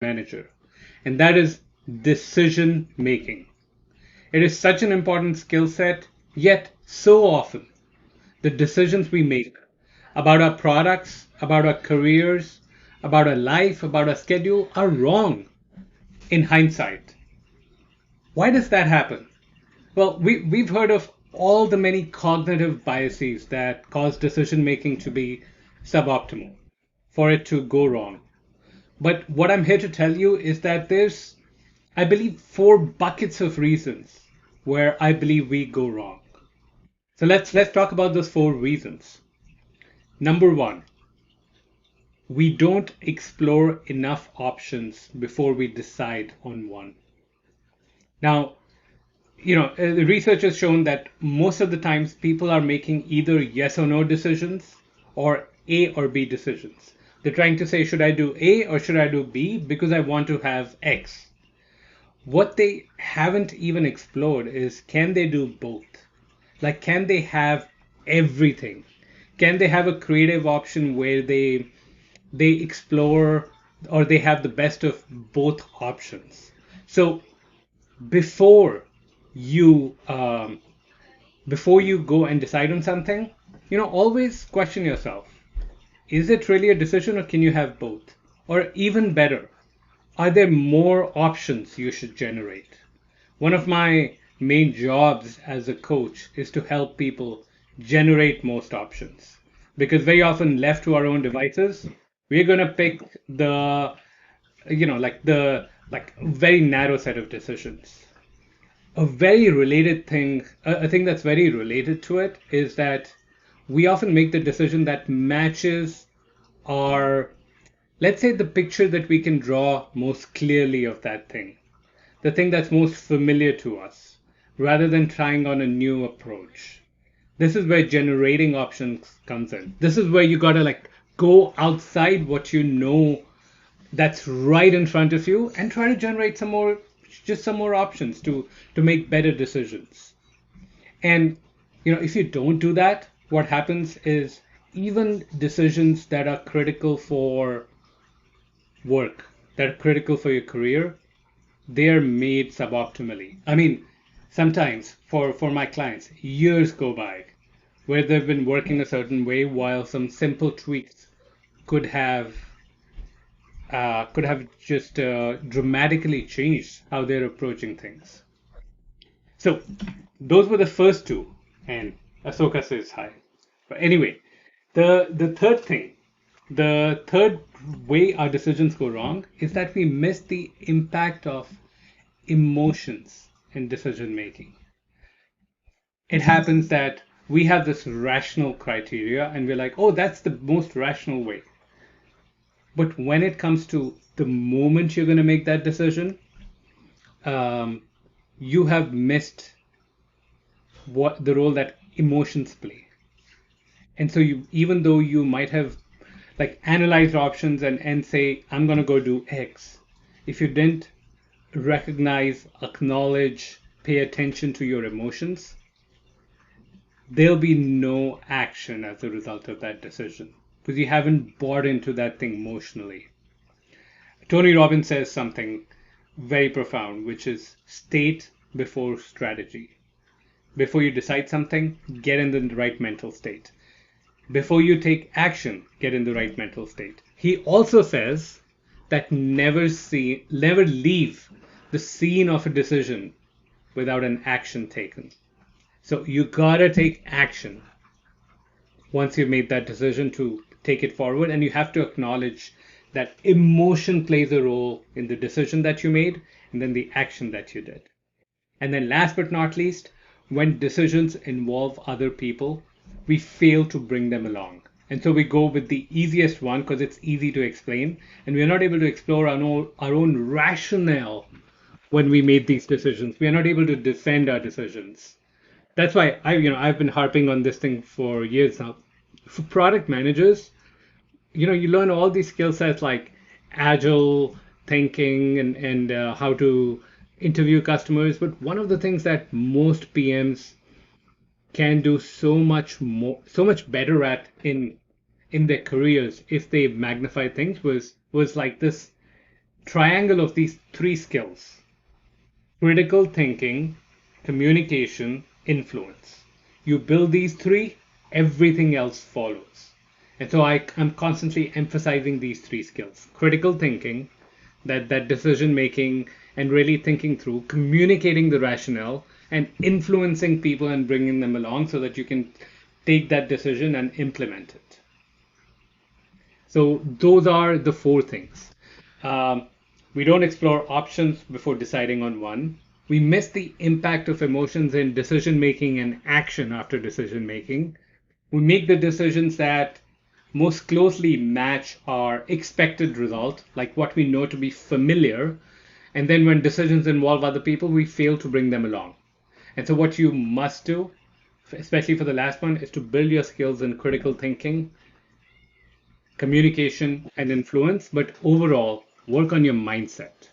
manager, and that is decision making. It is such an important skill set, yet so often the decisions we make about our products, about our careers, about our life, about our schedule are wrong in hindsight. Why does that happen? Well, we've heard of all the many cognitive biases that cause decision making to be suboptimal, for it to go wrong. But what I'm here to tell you is that there's, I believe, four buckets of reasons where I believe we go wrong. So let's talk about those four reasons. Number one, we don't explore enough options before we decide on one. Now, the research has shown that most of the times people are making either yes or no decisions or A or B decisions. They're trying to say, should I do A or should I do B because I want to have X? What they haven't even explored is, can they do both? Like, can they have everything? Can they have a creative option where they explore or they have the best of both options? So before you before you go and decide on something, always question yourself: is it really a decision, or can you have both? Or even better, are there more options you should generate? One of my main jobs as a coach is to help people generate most options. Because very often, left to our own devices, we're going to pick like very narrow set of decisions. A very related thing, a thing that's very related to it is that we often make the decision that matches our, let's say, the picture that we can draw most clearly of that thing, the thing that's most familiar to us, rather than trying on a new approach. This is where generating options comes in. This is where you gotta like go outside what you know that's right in front of you and try to generate some more options to make better decisions. And if you don't do that, what happens is even decisions that are critical for work, that are critical for your career, they are made suboptimally. I mean, sometimes for my clients, years go by where they've been working a certain way while some simple tweaks could have just dramatically changed how they're approaching things. So those were the first two, and Ahsoka says hi. But anyway, the third thing, the third way our decisions go wrong is that we miss the impact of emotions in decision making. It happens that we have this rational criteria and we're like, oh, that's the most rational way. But when it comes to the moment you're going to make that decision, um, you have missed what the role that emotions play. And so you, even though you might have like analyzed options and say, I'm going to go do X, if you didn't recognize, acknowledge, pay attention to your emotions, there'll be no action as a result of that decision because you haven't bought into that thing emotionally. Tony Robbins says something very profound, which is state before strategy. Before you decide something, get in the right mental state. Before you take action, get in the right mental state. He also says that never leave the scene of a decision without an action taken. So you gotta take action once you've made that decision to take it forward, and you have to acknowledge that emotion plays a role in the decision that you made and then the action that you did. And then last but not least, when decisions involve other people, we fail to bring them along. And so we go with the easiest one because it's easy to explain, and we're not able to explore our own rationale when we made these decisions. We are not able to defend our decisions. That's why I've been harping on this thing for years now. For product managers, you learn all these skill sets like agile thinking and how to interview customers. But one of the things that most PMs can do so much more, so much better at in their careers if they magnify things was like this. triangle of these three skills: critical thinking, communication, influence. You build these three, everything else follows. And so I'm constantly emphasizing these three skills: critical thinking, that decision making and really thinking through, communicating the rationale, and influencing people and bringing them along so that you can take that decision and implement it. So those are the four things. Um, we don't explore options before deciding on one. We miss the impact of emotions in decision making and action after decision making. We make the decisions that most closely match our expected result, like what we know to be familiar. And then when decisions involve other people, we fail to bring them along. And so, what you must do, especially for the last one, is to build your skills in critical thinking, communication, and influence. But overall, work on your mindset.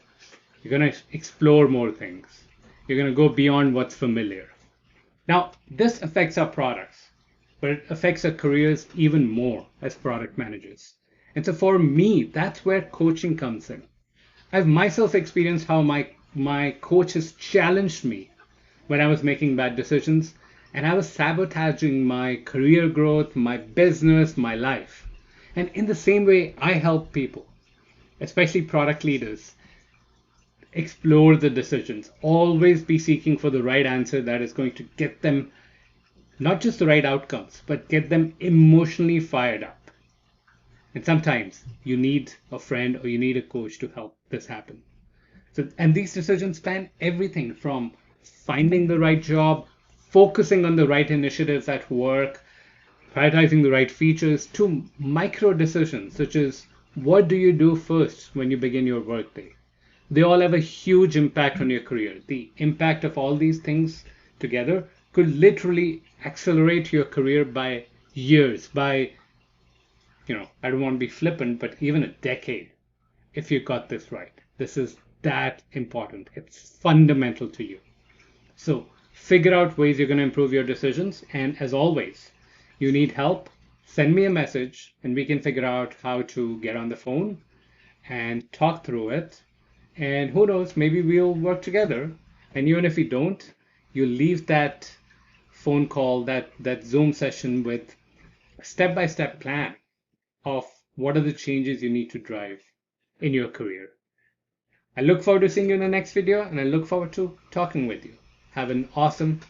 You're going to explore more things. You're going to go beyond what's familiar. Now, this affects our products, but it affects our careers even more as product managers. And so for me, that's where coaching comes in. I've myself experienced how my coaches challenged me when I was making bad decisions, and I was sabotaging my career growth, my business, my life. And in the same way, I help people, especially product leaders, explore the decisions. Always be seeking for the right answer that is going to get them not just the right outcomes, but get them emotionally fired up. And sometimes you need a friend or you need a coach to help this happen. So, and these decisions span everything from finding the right job, focusing on the right initiatives at work, prioritizing the right features, to micro decisions such as what do you do first when you begin your workday. They all have a huge impact on your career. The impact of all these things together could literally accelerate your career by years, by, I don't want to be flippant, but even a decade if you got this right. This is that important. It's fundamental to you. So figure out ways you're going to improve your decisions. And as always, you need help, send me a message and we can figure out how to get on the phone and talk through it. And who knows, maybe we'll work together. And even if we don't, you leave that phone call, that Zoom session with a step-by-step plan of what are the changes you need to drive in your career. I look forward to seeing you in the next video, and I look forward to talking with you. Have an awesome